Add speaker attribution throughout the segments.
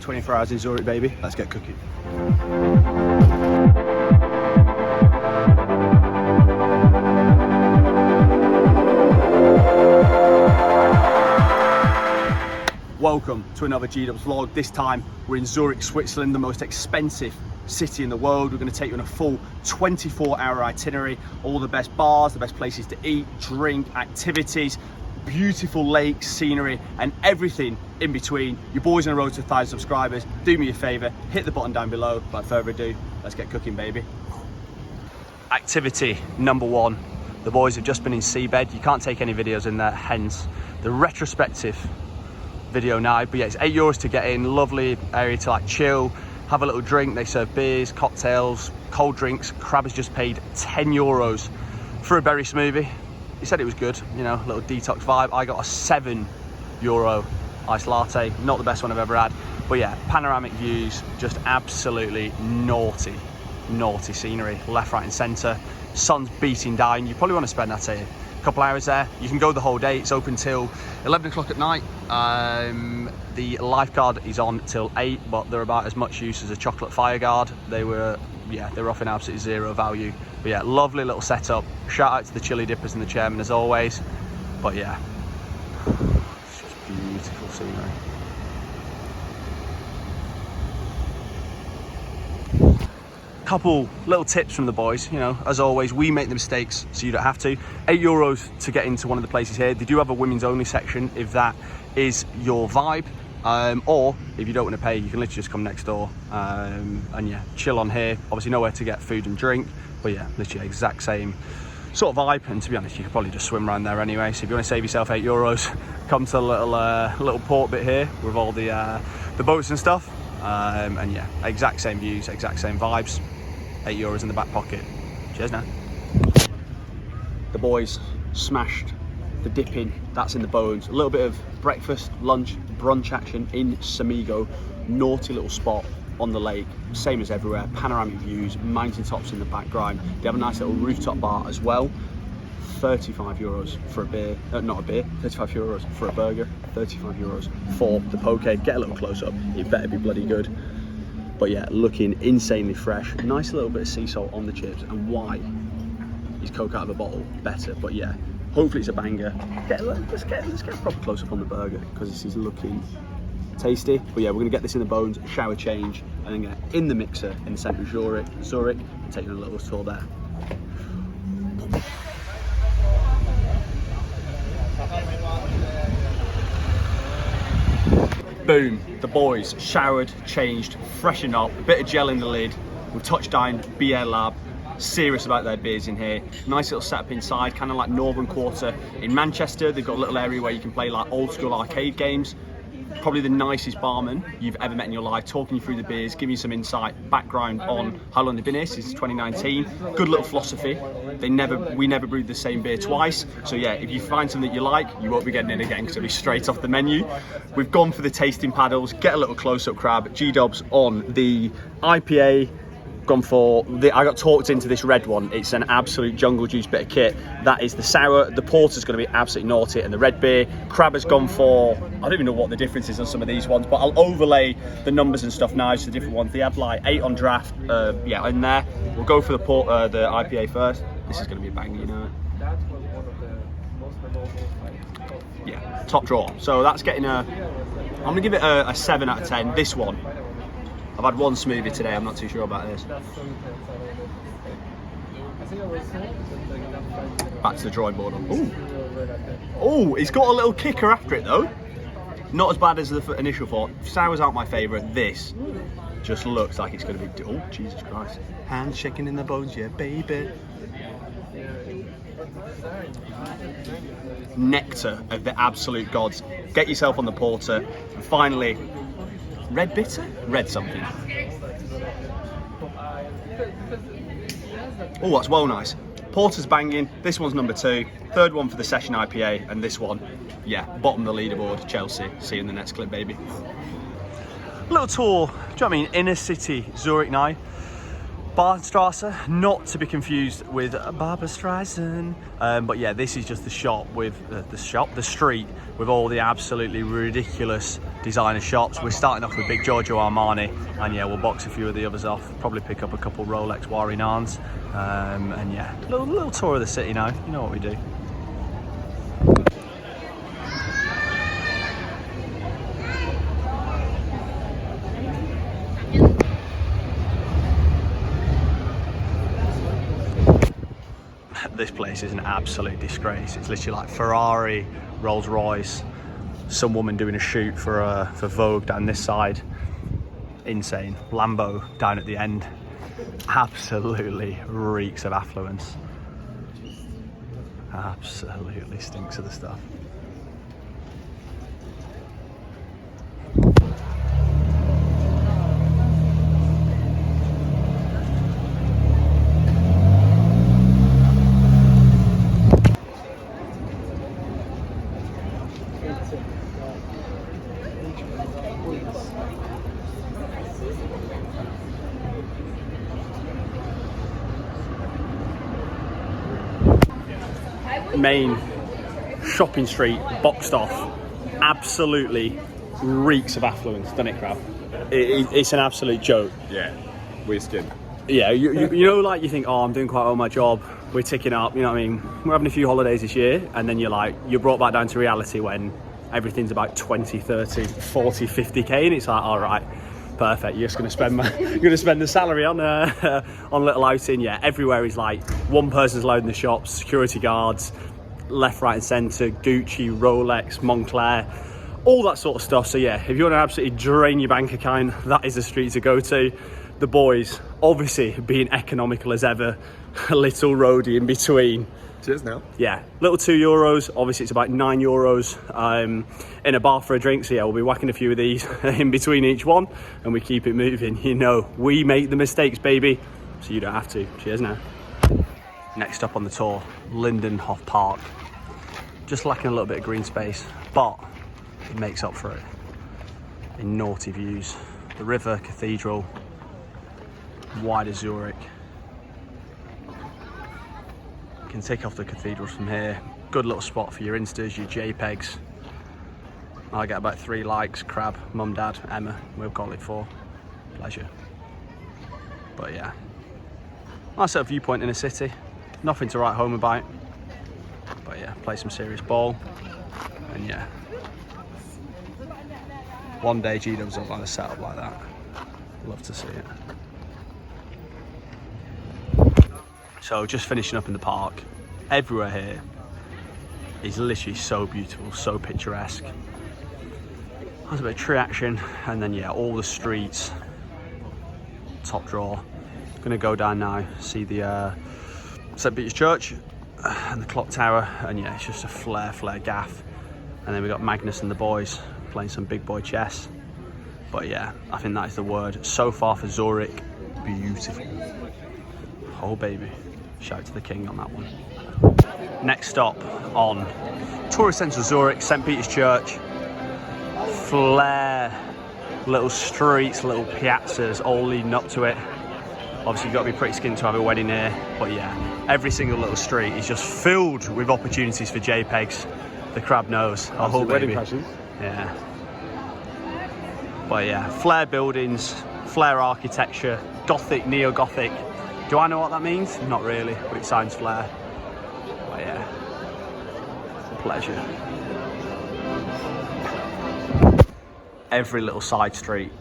Speaker 1: 24 hours in Zurich, baby. Let's get cooking. Welcome to another G-Dubs vlog. This time we're in Zurich, Switzerland, the most expensive city in the world. We're going to take you on a full 24-hour itinerary. All the best bars, the best places to eat, drink, activities, beautiful lakes, scenery, and everything in between. Your boys on the road to 1,000 subscribers. Do me a favour, hit the button down below. Without further ado, let's get cooking, baby. Activity number one. The boys have just been in seabed. You can't take any videos in there, hence the retrospective video now. But yeah, it's €8 to get in. Lovely area to like chill, have a little drink. They serve beers, cocktails, cold drinks. Crab has just paid €10 for a berry smoothie. He said it was good, you know, a little detox vibe. I got a €7 iced latte. Not the best one I've ever had, but yeah, panoramic views, just absolutely naughty scenery, left, right and centre. Sun's beating down. You probably want to spend, I'd say, a couple hours there. You can go the whole day. It's open till 11 o'clock at night. The lifeguard is on till 8, but they're about as much use as a chocolate fire guard. They were offering absolutely zero value. But yeah, lovely little setup. Shout out to the chili dippers and the chairman as always. But yeah, it's just beautiful scenery. Couple little tips from the boys, you know, as always, we make the mistakes so you don't have to. €8 to get into one of the places here. They do have a women's only section if that is your vibe, or if you don't want to pay, you can literally just come next door and yeah, chill on here. Obviously nowhere to get food and drink, but yeah, literally exact same sort of vibe. And to be honest, you could probably just swim around there anyway. So if you want to save yourself €8, come to the little port bit here with all the boats and stuff. And yeah, exact same views, exact same vibes. €8 in the back pocket. Cheers now. The boys smashed the dipping, that's in the bones. A little bit of breakfast, lunch, brunch action in Samigo. Naughty little spot on the lake, same as everywhere. Panoramic views, mountaintops in the background. They have a nice little rooftop bar as well. €35 for a beer, not a beer, €35 for a burger, €35 for the poke. Get a little close up, it better be bloody good. But yeah, looking insanely fresh. Nice little bit of sea salt on the chips, and why is Coke out of a bottle better? But yeah, hopefully it's a banger. Let's get a proper close up on the burger because this is looking tasty. But yeah, we're gonna get this in the bones, shower change, and then get in the mixer in the centre of Zurich, and take you on a little tour there. Boom, the boys showered, changed, freshened up, a bit of gel in the lid. We've touched down BIERlab, serious about their beers in here. Nice little setup inside, kind of like Northern Quarter in Manchester. They've got a little area where you can play like old school arcade games. Probably the nicest barman you've ever met in your life, talking you through the beers, giving you some insight, background on how long they've been here, since 2019. Good little philosophy. We never brewed the same beer twice. So yeah, if you find something that you like, you won't be getting it again because it'll be straight off the menu. We've gone for the tasting paddles, get a little close-up crab. G-Dubs on the IPA. Gone for I got talked into this red one. It's an absolute jungle juice bit of kit. That is the sour. The porter's going to be absolutely naughty, and the red beer. Crab has gone for, I don't even know what the difference is on some of these ones, but I'll overlay the numbers and stuff now to the different ones. They have like 8 on draft, yeah, in there. We'll go for the IPA first. This is going to be a banger, you know. Yeah, top draw. So that's getting I'm going to give it a 7 out of 10. This one. I've had one smoothie today, I'm not too sure about this. Back to the drawing board. Oh, it's got a little kicker after it though. Not as bad as the initial thought. Sours aren't my favourite. This just looks like it's going to be, oh, Jesus Christ. Hands shaking in the bones, yeah, baby. Nectar of the absolute gods. Get yourself on the porter. And finally, red bitter? Red something. Oh, that's well nice. Porter's banging. This one's number 2. Third one for the session IPA, and this one, yeah, bottom of the leaderboard, Chelsea. See you in the next clip, baby. Little tour, do you know what I mean? Inner city, Zurich now. Bahnstrasse, not to be confused with Barbra Streisand. But yeah, this is just the shop with the street with all the absolutely ridiculous designer shops. We're starting off with big Giorgio Armani, and yeah, we'll box a few of the others off. Probably pick up a couple Rolex Wari Nans, and yeah, little tour of the city now. You know what we do. This place is an absolute disgrace. It's literally like Ferrari, Rolls Royce, some woman doing a shoot for Vogue down this side. Insane. Lambo down at the end. Absolutely reeks of affluence. Absolutely stinks of the stuff. Main shopping street boxed off. Absolutely reeks of affluence, doesn't it, Crab? It's an absolute joke.
Speaker 2: Yeah, wasted.
Speaker 1: Yeah, you know, like you think, oh, I'm doing quite well my job, we're ticking up, you know what I mean? We're having a few holidays this year, and then you're brought back down to reality when everything's about 20, 30, 40, 50k, and it's like, all right, perfect, you're just going to spend the salary on a little outing. Yeah, everywhere is like one person's loading the shops, security guards, left, right and centre, Gucci, Rolex, Moncler, all that sort of stuff. So yeah, if you want to absolutely drain your bank account, that is the street to go to. The boys, obviously being economical as ever, a little roadie in between.
Speaker 2: Cheers now.
Speaker 1: Yeah, little €2. Obviously, it's about €9 in a bar for a drink. So yeah, we'll be whacking a few of these in between each one, and we keep it moving. You know, we make the mistakes, baby, so you don't have to. Cheers now. Next up on the tour, Lindehof Park. Just lacking a little bit of green space, but it makes up for it in naughty views. The river, cathedral, wide as Zurich. You can take off the cathedrals from here. Good little spot for your Instas, your JPEGs. I get about 3 likes. Crab, Mum, Dad, Emma, we'll call it 4. Pleasure. But yeah, nice little viewpoint in a city. Nothing to write home about. But yeah, play some serious ball. And yeah, one day G-Dubs will have a setup like that. Love to see it. So just finishing up in the park. Everywhere here is literally so beautiful, so picturesque. There's a bit of tree action, and then yeah, all the streets. Top draw. Gonna go down now, see the St. Peter's Church and the clock tower, and yeah, it's just a flare gaff. And then we got Magnus and the boys playing some big boy chess. But yeah, I think that is the word so far for Zurich. Beautiful. Oh baby, shout to the king on that one. Next stop on tourist central Zurich, St. Peter's Church. Flare, little streets, little piazzas all leading up to it. Obviously you've got to be pretty skinned to have a wedding here, but yeah, every single little street is just filled with opportunities for JPEGs. The crab knows. Oh, whole baby. Yeah. But yeah, flare buildings, flare architecture, Gothic, neo-Gothic. Do I know what that means? Not really, but it sounds flare. But yeah, pleasure. Every little side street,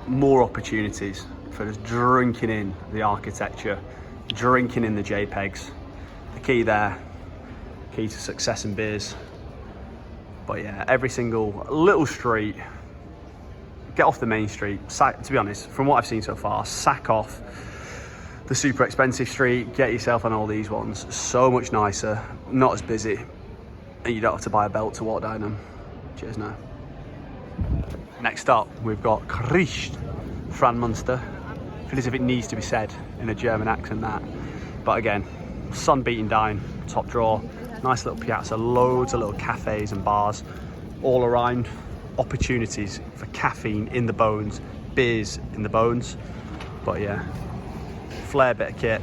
Speaker 1: more opportunities for just drinking in the architecture, drinking in the JPEGs. The key there, key to success in beers. But yeah, every single little street, get off the main street. To be honest, from what I've seen so far, sack off the super expensive street, get yourself on all these ones. So much nicer, not as busy, and you don't have to buy a belt to walk down them. Cheers now. Next up, we've got Christ Fran Munster. I feel as if it needs to be said in a German accent, that. But again, sun beating down, top draw, nice little piazza, loads of little cafes and bars all around. Opportunities for caffeine in the bones, beers in the bones. But yeah, flare bit of kit.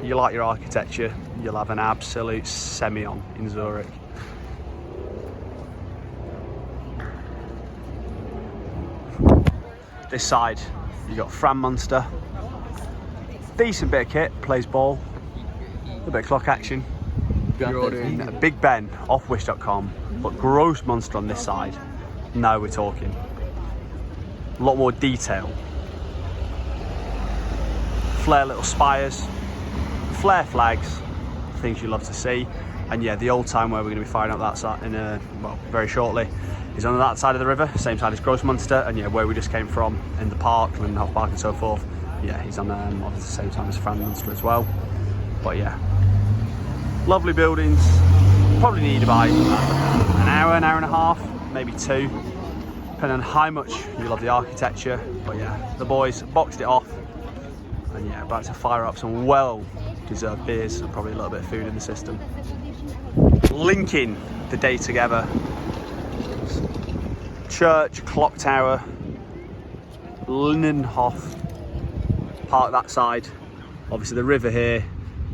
Speaker 1: You like your architecture, you'll have an absolute semi-on in Zurich. This side, you got Fran Munster. Decent bit of kit, plays ball. A little bit of clock action. You're ordering Big Ben off wish.com, but Gross Munster on this side. Now we're talking. A lot more detail. Flare little spires, flare flags, things you love to see. And yeah, the old time where we're going to be firing up that side in very shortly is on that side of the river, same side as Gross Munster, and yeah, where we just came from in the park, Lindehof Park and so forth. Yeah, he's on obviously the same time as Fran Munster as well. But yeah, lovely buildings. Probably need about an hour and a half, maybe 2, depending on how much you love the architecture. But yeah, the boys boxed it off, and yeah, about to fire up some well-deserved beers and probably a little bit of food in the system. Linking the day together. Church, clock tower, Lindehof Park that side. Obviously the river here,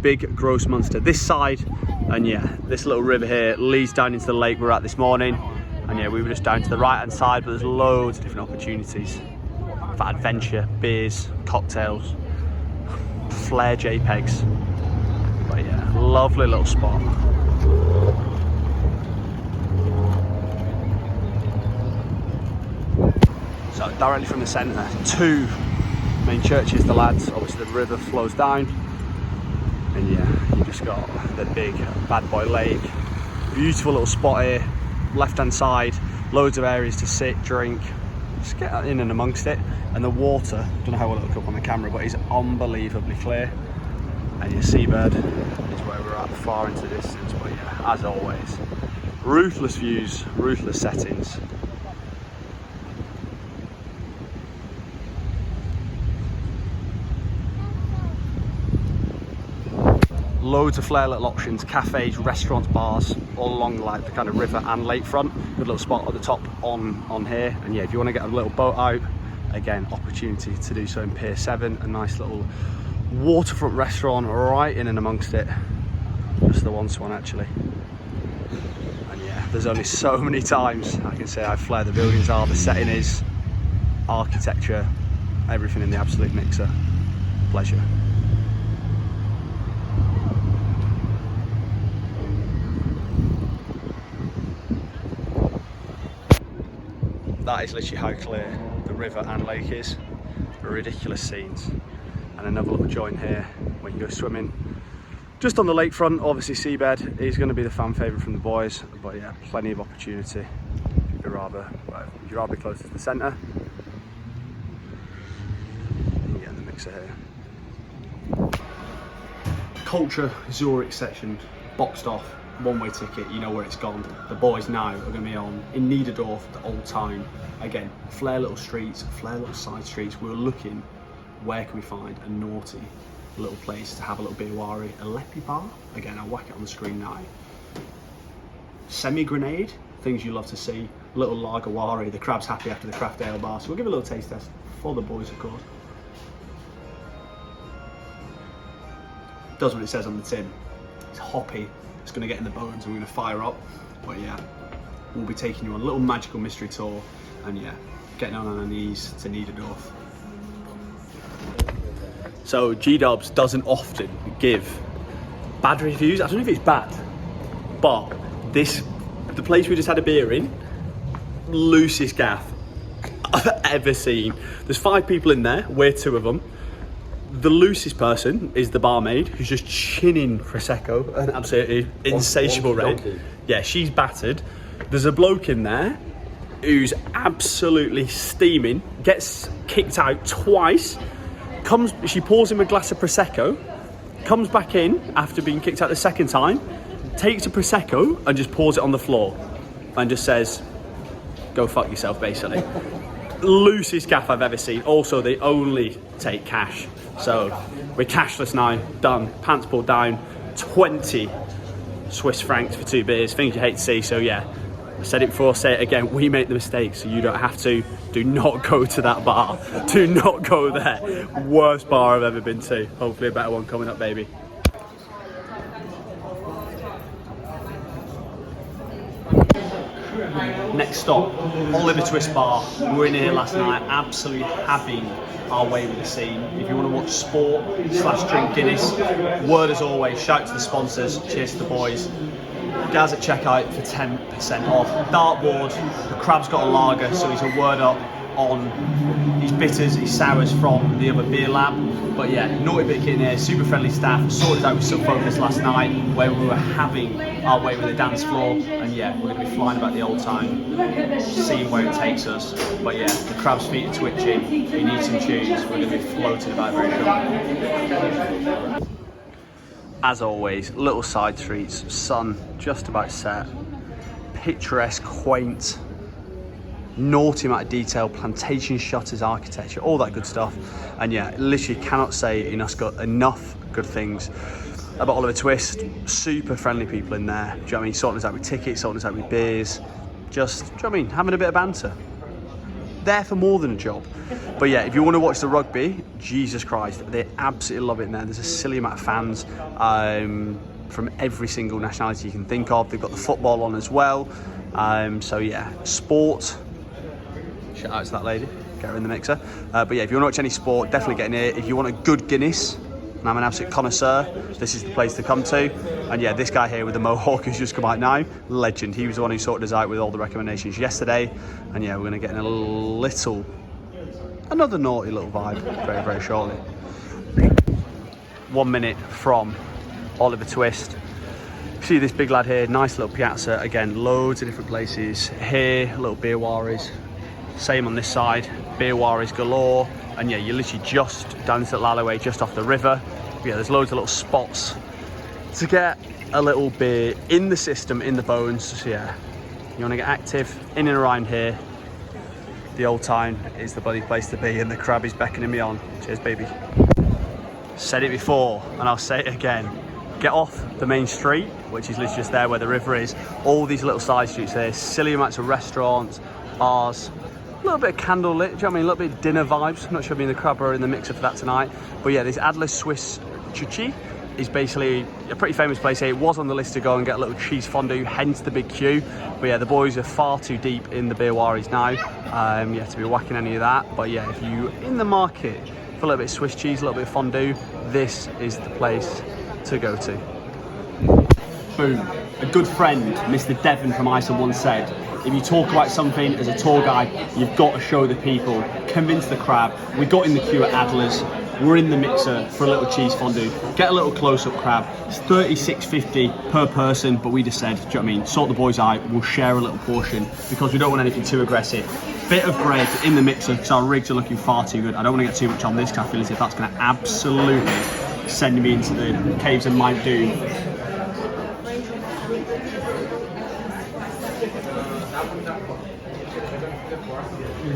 Speaker 1: big Gross Munster this side, and yeah, this little river here leads down into the lake we're at this morning. And yeah, we were just down to the right hand side, but there's loads of different opportunities for adventure, beers, cocktails, flare JPEGs. But yeah, lovely little spot. So directly from the centre, 2 main churches, the lads. Obviously the river flows down, and yeah, you just got the big bad boy lake. Beautiful little spot here, left hand side, loads of areas to sit, drink, just get in and amongst it. And the water, don't know how well it'll look up on the camera, but it's unbelievably clear. And your seabird is where we're at, far into the distance. But yeah, as always, ruthless views, ruthless settings. Loads of flair little options, cafes, restaurants, bars, all along like the kind of river and lakefront. Good little spot at the top on here. And yeah, if you want to get a little boat out, again, opportunity to do so in Pier 7, a nice little waterfront restaurant right in and amongst it. Just the one actually. And yeah, there's only so many times I can say how flair the buildings are, the setting is, architecture, everything in the absolute mixer. Pleasure. That is literally how clear the river and lake is. Ridiculous scenes. And another little joint here where you can go swimming. Just on the lakefront, obviously seabed is going to be the fan favourite from the boys, but yeah, plenty of opportunity if you'd rather be closer to the centre. You get in the mixer here. Culture Zurich section, boxed off. One-way ticket, you know where it's gone. The boys now are going to be on in Niederdorf, the old town. Again, flair little streets, flair little side streets. We were looking, where can we find a naughty little place to have a little brewery, a Leppy bar. Again, I'll whack it on the screen now. Semi-grenade, things you love to see. Little lagerwari, the crab's happy after the craft ale bar. So we'll give a little taste test for the boys, of course. Does what it says on the tin. It's hoppy. It's going to get in the bones and we're going to fire up. But yeah, we'll be taking you on a little magical mystery tour, and yeah, getting on our knees to Niederdorf. So G-Dubs doesn't often give bad reviews. I don't know if it's bad, but the place we just had a beer in, loosest gaff I've ever seen. There's 5 people in there, we're 2 of them. The loosest person is the barmaid, who's just chinning Prosecco, an absolutely insatiable rate. Yeah, she's battered. There's a bloke in there who's absolutely steaming, gets kicked out twice, she pours him a glass of Prosecco, comes back in after being kicked out the second time, takes a Prosecco and just pours it on the floor and just says, go fuck yourself, basically. Loosest gaff I've ever seen. Also, they only take cash. So we're cashless now, done, pants pulled down, 20 Swiss francs for 2 beers, things you hate to see. So yeah, I said it before, say it again, we make the mistakes so you don't have to. Do not go to that bar, do not go there. Worst bar I've ever been to. Hopefully a better one coming up, baby. next stop, Oliver Twist Bar. We were in here last night, absolutely having our way with the scene. If you want to watch sport / drink Guinness, word as always, shout to the sponsors, cheers to the boys. Guys at checkout for 10% off. Dartboard, the Crab's got a lager, so he's a word up on his bitters, his sours from the other BIERlab. But yeah, naughty bit kit in here, super friendly staff. Sorted out with Sub Focus last night where we were having our way with the dance floor. And yeah, we're going to be flying about the old time, seeing where it takes us. But yeah, the Crab's feet are twitching, he needs some tunes. We're going to be floating about very shortly. As always, little side streets, sun just about set, picturesque, quaint, naughty amount of detail, plantation shutters, architecture, all that good stuff. And yeah, literally cannot say enough good things about Oliver Twist. Super friendly people in there. Do you know what I mean? Sorting us out with tickets, sorting us out with beers. Just, do you know what I mean? Having a bit of banter. There for more than a job. But yeah, if you want to watch the rugby, Jesus Christ, they absolutely love it in there. There's a silly amount of fans from every single nationality you can think of. They've got the football on as well. So yeah, sport. Shout out to that lady, get her in the mixer. But yeah, if you want to watch any sport, definitely get in here. If you want a good Guinness, and I'm an absolute connoisseur, this is the place to come to. And yeah, this guy here with the mohawk who's just come out now, legend. He was the one who sorted us out with all the recommendations yesterday. And yeah, we're going to get in another naughty little vibe very, very shortly. 1 minute from Oliver Twist. See this big lad here, nice little piazza. Again, loads of different places. Here, little beer warries. Same on this side, beer warries galore. And yeah, you're literally just down this little alleyway, just off the river. But yeah, there's loads of little spots to get a little beer in the system, in the bones. So yeah, you want to get active in and around here. The old town is the bloody place to be, and the Crab is beckoning me on. Cheers, baby. Said it before, and I'll say it again. Get off the main street, which is literally just there where the river is. All these little side streets there, silly amounts of restaurants, bars, a little bit of candlelit, do you know what I mean? A little bit of dinner vibes. Not sure if me and the Crab are in the mixer for that tonight. But yeah, this Adler's Swiss Chuchi is basically a pretty famous place here. It was on the list to go and get a little cheese fondue, hence the big queue. But yeah, the boys are far too deep in the beer warries now, yeah, to be whacking any of that. But yeah, if you're in the market for a little bit of Swiss cheese, a little bit of fondue, this is the place to go to. Boom. A good friend, Mr. Devon from Iceland, once said, if you talk about something as a tour guide, you've got to show the people, convince the Crab. We got in the queue at Adler's. We're in the mixer for a little cheese fondue. Get a little close-up Crab. It's $36.50 per person, but we just said, do you know what I mean? Sort the boys out, we'll share a little portion because we don't want anything too aggressive. Bit of bread in the mixer because our rigs are looking far too good. I don't want to get too much on this because I feel as if that's going to absolutely send me into the caves of Mount Doom.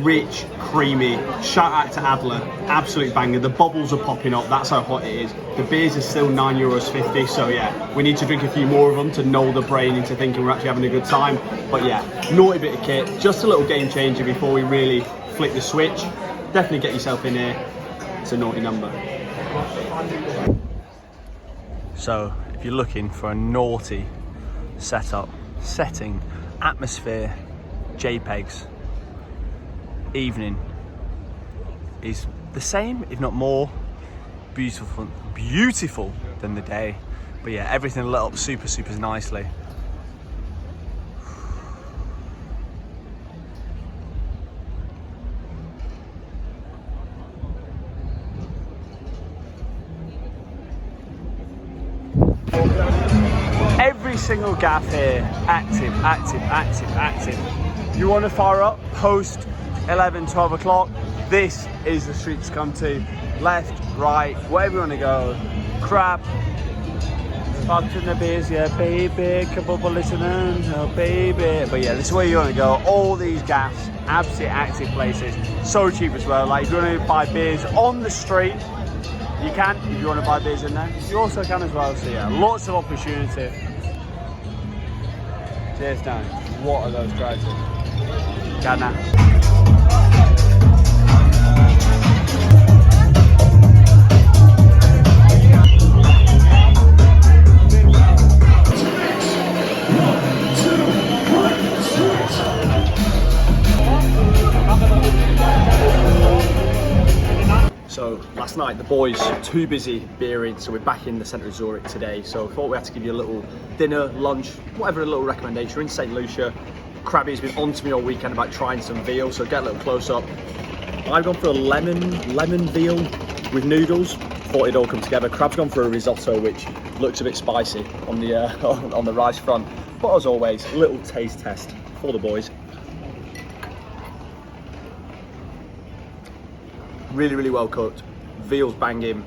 Speaker 1: Rich, creamy, shout out to Adler, absolute banger. The bubbles are popping up, that's how hot it is. The beers are still €9.50, so yeah, we need to drink a few more of them to null the brain into thinking we're actually having a good time. But yeah, naughty bit of kit, just a little game changer before we really flick the switch. Definitely get yourself in here, it's a naughty number. So, if you're looking for a naughty setup, setting, atmosphere, JPEGs, evening is the same, if not more beautiful than the day. But yeah, everything lit up super nicely. Every single gaff here, active. You want to fire up post 11, 12 o'clock, this is the street to come to. Left, right, wherever you want to go. Crab, fucking the beers, yeah, baby, couple of listeners, oh baby. But yeah, this is where you want to go. All these gaffs, absolutely active places, so cheap as well. Like if you want to buy beers on the street, you can. If you want to buy beers in there, you also can as well. So yeah, lots of opportunity. Cheers now. What are those crowds? Ghana. So last night the boys too busy beering, so we're back in the centre of Zurich today. So I thought we had to give you a little dinner, lunch, whatever, a little recommendation. We're in St. Lucia. Crabby's been on to me all weekend about trying some veal, so get a little close up. I've gone for a lemon veal with noodles. Thought it'd all come together. Crab's gone for a risotto, which looks a bit spicy on the on the rice front. But as always, a little taste test for the boys. Really, really well cooked. Veal's banging.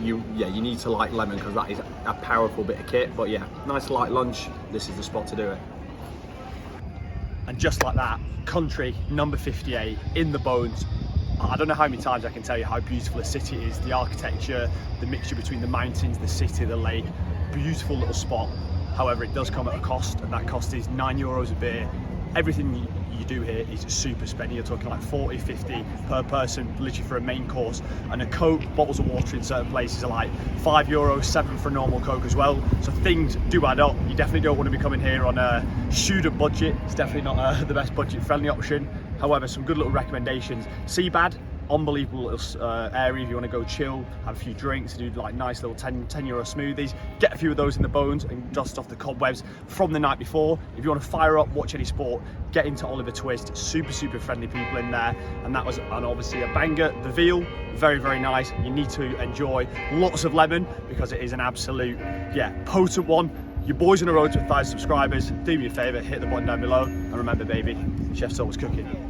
Speaker 1: You need to like lemon because that is a powerful bit of kit. But yeah, nice light lunch. This is the spot to do it. And just like that, country number 58 in the bones. I don't know how many times I can tell you how beautiful a city it is. The architecture, the mixture between the mountains, the city, the lake. Beautiful little spot. However, it does come at a cost, and that cost is €9 a beer. Everything you do here is super spendy. You're talking like 40, 50 per person, literally for a main course. And a Coke, bottles of water in certain places are like €5, 7 for a normal Coke as well. So things do add up. You definitely don't want to be coming here on a student budget. It's definitely not the best budget friendly option. However, some good little recommendations. Seabad, unbelievable little area if you want to go chill, have a few drinks, do like nice little €10 smoothies, get a few of those in the bones and dust off the cobwebs from the night before. If you want to fire up, watch any sport, get into Oliver Twist. Super friendly people in there, and that was obviously a banger. The veal, very nice. You need to enjoy lots of lemon because it is an absolute potent one. Your boys on the road to 1,000 subscribers. Do me a favour, hit the button down below, and remember baby, Chef's always cooking.